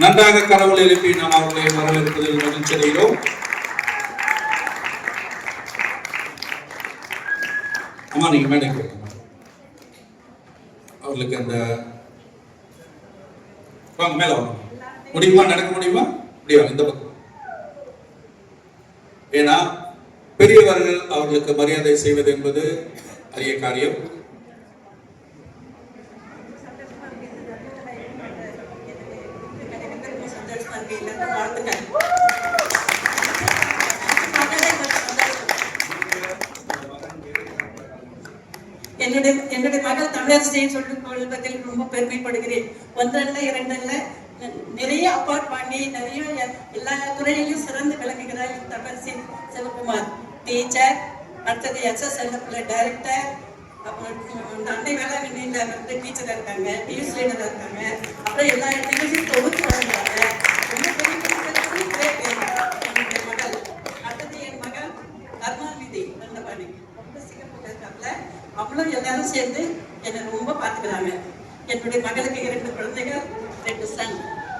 நன்றாக கடவுள் எழுப்பி நாம் அவர்களை வரவேற்பதில் மகிழ்ச்சி அடைகிறோம். அம்மா நீங்க மேடைக்கு அவர்களுக்கு அந்த மேல வரணும். முடியுமா? நடக்க முடியுமா? முடியும். இந்த பக்கம். ஏன்னா பெரியவர்கள் அவர்களுக்கு மரியாதை செய்வது என்பது அரிய காரியம். என்னுடைய மகள் தமிழரசியை சொல்லிக் கொள்வதில் ரொம்ப பெருமைப்படுகிறேன். ஒன்றல்ல இரண்டல்ல நிறைய அவார்ட் வாங்கி நிறைய எல்லா துறையிலும் சிறந்து விளங்குகிறார் தமிழரசி சிவகுமார். டீச்சர், அடுத்தது SSLF டைரக்டர், அன்னை வேளாங்கண்ணியில வந்து டீச்சரா இருக்காங்க, நியூஸ் லீடரா இருக்காங்க, அப்புறம் எல்லா இடத்துலையும் தொகுத்து வழங்குறாங்க. ரொம்ப பெரிய மகள். அடுத்தது என் மகள் கருணாநிதி வந்தபாடி, ரொம்ப சிங்கப்பூர்ல இருக்காங்க. அவங்களும் எல்லாரும் சேர்ந்து என்னை ரொம்ப பார்த்துக்கிறாங்க. என்னுடைய மகளுக்கு 2 குழந்தைகள், 2 சன்.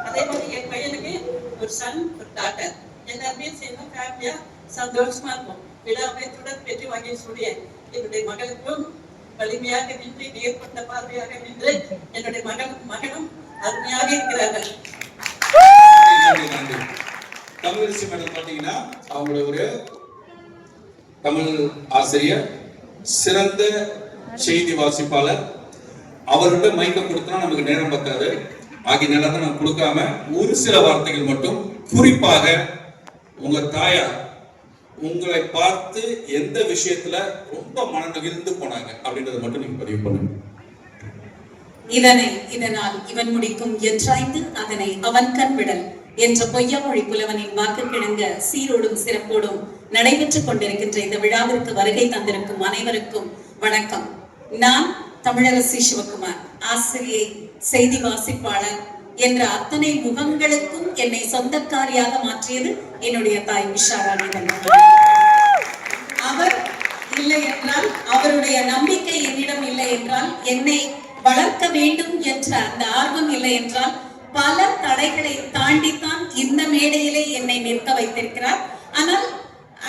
அதே மாதிரி என் பையனுக்கு ஒரு சன், ஒரு டாட்டர். எல்லாருமே சேர்ந்து ஃபேமிலியா சந்தோஷமா இருக்கும். விடாமயத்துடன் வெற்றி வாங்கி சொல்லிய என்னுடைய மகளுக்கும் வலிமையாக நின்று நேர்கொண்ட பார்வையாக நின்று என்னுடைய மகனும் அருமையாக இருக்கிறார்கள். தமிழரசி மேடம் பாத்தீங்கன்னா அவங்களுடைய ஒரு தமிழ் ஆசிரியர், சிறந்த செய்தி வாசிப்பாளர். அவர்கிட்ட மைக்க கொடுத்தா நமக்கு நேரம் பத்தாது. ஆகிய நேரத்தை நான் கொடுக்காம ஒரு சில வார்த்தைகள் மட்டும், குறிப்பாக உங்க தாயார் உங்களை பார்த்து எந்த விஷயத்துல ரொம்ப மனநகிழ்ந்து போனாங்க அப்படின்றத மட்டும் நீங்க பதிவு பண்ணுங்க. இதனால் இவன் முடிக்கும் என்றாய்ந்து அதனை அவன் கண் விடல் என்ற பொய்யாமொழி புலவனின் வாக்கு கிழங்க சீரோடும் சிறப்போடும் நடைபெற்றுக் கொண்டிருக்கின்ற இந்த விழாவிற்கு வருகை தந்திருக்கும் அனைவருக்கும் வணக்கம். நான் தமிழரசி சிவகுமார், ஆசிரியை, செய்தி வாசிப்பாளர் என்ற அத்தனை முகங்களுக்கும் என்னை சொந்தக்காரியாக மாற்றியது என்னுடைய தாய் உஷாராணி. அவர் இல்லை என்றால், அவருடைய நம்பிக்கை என்னிடம் இல்லை என்றால், என்னை வளர்க்க வேண்டும் என்ற அந்த ஆர்வம் இல்லை என்றால், பல தடைகளை தாண்டித்தான் இந்த மேடையிலே என்னை நிற்க வைத்திருக்கிறார். ஆனால்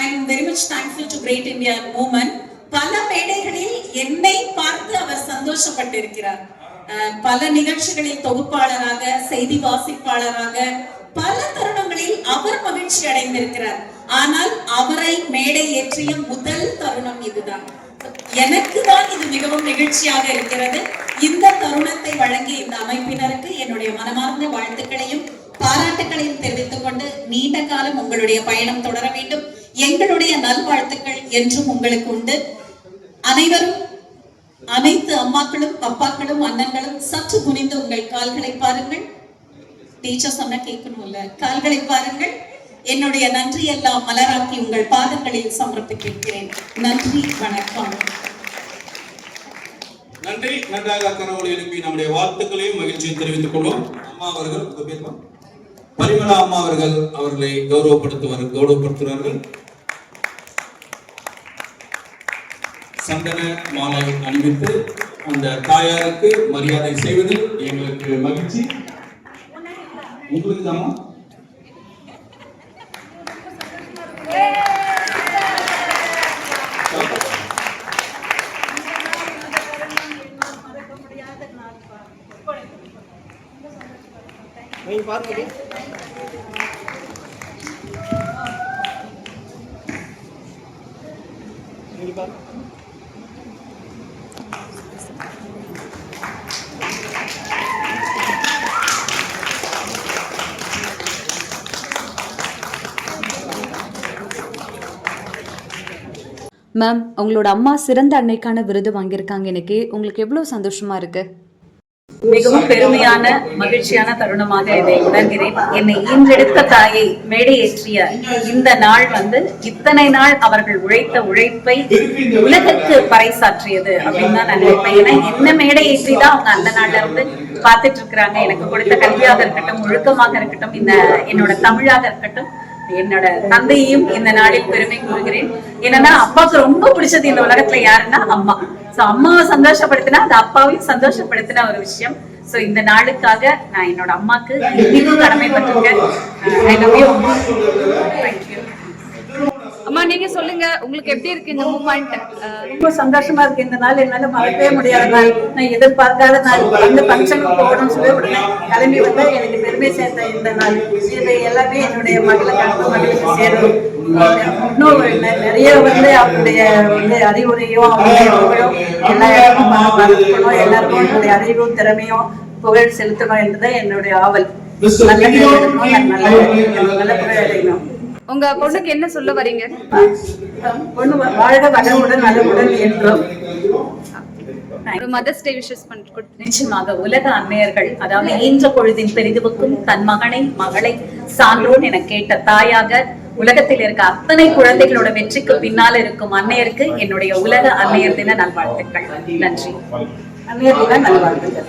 I am very much thankful to Great India Movement. பல மேடைகளில் என்னை பார்த்து அவர் சந்தோஷப்பட்டிருக்கிறார். பல நிகழ்ச்சிகளில் தொகுப்பாளராக, செய்தி வாசிப்பாளராக பல தருணங்களில் அவர் மகிழ்ச்சி அடைந்திருக்கிறார். ஆனால் அவரை மேடை ஏற்றிய முதல் தருணம் இதுதான். எனக்கு தான் இது மிகவும் நிகழ்ச்சியாக இருக்கிறது. இந்த தருணத்தை வழங்கிய இந்த அமைப்பினருக்கு என்னுடைய மனமார்ந்த வாழ்த்துக்களையும் பாராட்டுகளையும் தெரிவித்துக் கொண்டு, நீண்ட காலம் உங்களுடைய பயணம் தொடர வேண்டும். எங்களுடைய நல்வாழ்த்துக்கள் என்றும் உங்களுக்கு உண்டு. அனைவரும், அனைத்து அம்மாக்களும், அப்பாக்களும், அண்ணன்களும் சற்று குனிந்து உங்கள் கால்களை பாருங்கள். டீச்சர் சொன்ன கேட்கணும்ல, கால்களை பாருங்கள். என்னுடைய நன்றி எல்லாம் மலராக்கி உங்கள் பாதங்களில் சமர்ப்பிக்கிறேன். நன்றி, வணக்கம். நன்றி. நன்றாக கனவுகளை எழுப்பி நம்முடைய வாழ்த்துக்களையும் மகிழ்ச்சியை தெரிவித்துக் கொள்வோம். அம்மா அவர்கள், பரிமளா அம்மா அவர்கள் அவர்களை கௌரவப்படுத்துவார்கள். சந்தன மாலை அணிவித்து அந்த தாயாருக்கு மரியாதை செய்வதில் எங்களுக்கு மகிழ்ச்சி. உங்களுக்கு தாமா மேம், உங்களோட அம்மா சிறந்த அன்னைக்கான விருது வாங்கியிருக்காங்க. எனக்கு உங்களுக்கு எவ்வளவு சந்தோஷமா இருக்கு? மிகவும் பெருமையான, மகிழ்ச்சியான தருணமாக இதை உணர்கிறேன். என்னை ஈன்றெடுத்த தாயை மேடை ஏற்றிய இந்த நாள் இத்தனை நாள் அவர்கள் உழைத்த உழைப்பை உலகத்துக்கு பறைசாற்றியது அப்படின்னு தான் நான் நினைப்பேன். ஏன்னா என்ன மேடை ஏற்றிதான் அவங்க அந்த நாள்ல இருந்து பார்த்துட்டு இருக்கிறாங்க. எனக்கு கொடுத்த கல்வியாக இருக்கட்டும், ஒழுக்கமாக இருக்கட்டும், என்னோட தமிழாக இருக்கட்டும், என்னோட தந்தையையும் இந்த நாளில் பெருமை கூறுகிறேன். என்னன்னா அப்பாவுக்கு ரொம்ப பிடிச்சது இந்த உலகத்துல யாருன்னா அம்மா. சோ அம்மாவை சந்தோஷப்படுத்தினா அது அப்பாவையும் சந்தோஷப்படுத்தின ஒரு விஷயம். சோ இந்த நாளுக்காக நான் என்னோட அம்மாக்கு இன்னும் கடமைப்பட்டிருக்கேன். I love you. Thank you. அம்மா நீங்க சொல்லுங்க, உங்களுக்கு எப்படி இருக்கு இந்த மூமெண்ட்? ரொம்ப சந்தோஷமா இருக்கு. இந்த நாள் என்னால மறக்கவே முடியாத நாள். நான் எதிர்பார்க்காத நாள். அந்த ஃபங்க்ஷனுக்கு போகணும்னு சொல்லி உடனே கிளம்பி வந்தா எனக்கு பெருமை சேர்த்த இந்த நாள். இது எல்லாமே என்னுடைய மகளுக்கு சேரும். இன்னும் நிறைய அவருடைய அறிவுரையும் அவருடைய புகழும் எல்லா இடமும் பரப்பணும். எல்லாருக்கும் என்னுடைய அறிவும் திறமையும் புகழ் செலுத்தணும் என்றுதான் என்னுடைய ஆவல். நல்ல நல்ல புகழ் அடையணும். உங்க பொண்ணுக்கு என்ன சொல்ல வரீங்க? பொண்ணு வாழ்க வளமுடன் நலமுடன் என்றும். ஒரு மதர்ஸ் டே விஷஸ் பண்ணி. நிச்சயமாக உலக அன்னையர்கள், அதாவது ஈன்ற பொழுதின் பெரிதுவுக்கும் தன் மகளை சான்றோன் என கேட்ட தாயாக உலகத்தில் இருக்க அத்தனை குழந்தைகளோட வெற்றிக்கு பின்னால இருக்கும் அன்னையருக்கு என்னுடைய உலக அன்னையர் தின நல்வாழ்த்துக்கள். நன்றி. அன்னையர் தின நல்வாழ்த்துக்கள்.